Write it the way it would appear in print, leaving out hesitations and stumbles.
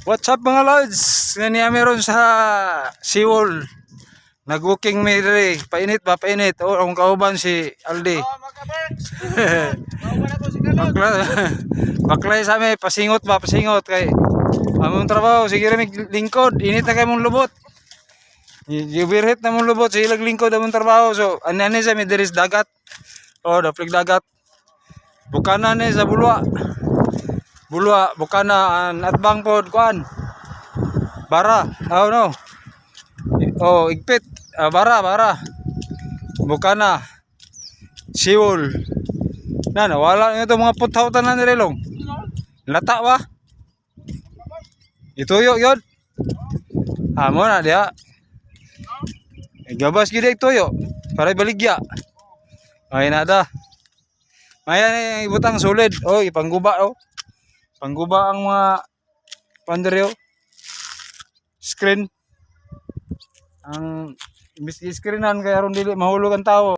What's up mga lods? Nga meron sa Seawall. Nag-walking may diri. Painit ba? Painit. O, ang kauban si Aldi. Oh, magka-Berks. Kauban ako si Kalot. Baklay sa amin. Pasingot ba? Pasingot kay among trabaho. Sige rin lingkod. Init na kayo mong lubot. Yubirhit na mong lubot. Sige lingkod among trabaho. So, ano sa amin? There is dagat. O, daplig dagat. Bukana ni sa bulwa. Bulwa, bukana, atbang pod, kuan. Bara, oh no. Oh, igpit. Bara. Bukana. Siwol. Wala nyo itong mga puthautan na nililong. Lata ba? Ituyo yun. Amo na diya. Gabas gila ituyo. Para baligya. Ay nada. Maya ibutang solid. Oh, ipangguba oh. Pangguba ang mga panderyo. Screen. Ang imbis i-screenan kaya ron dili mahulog ang tao.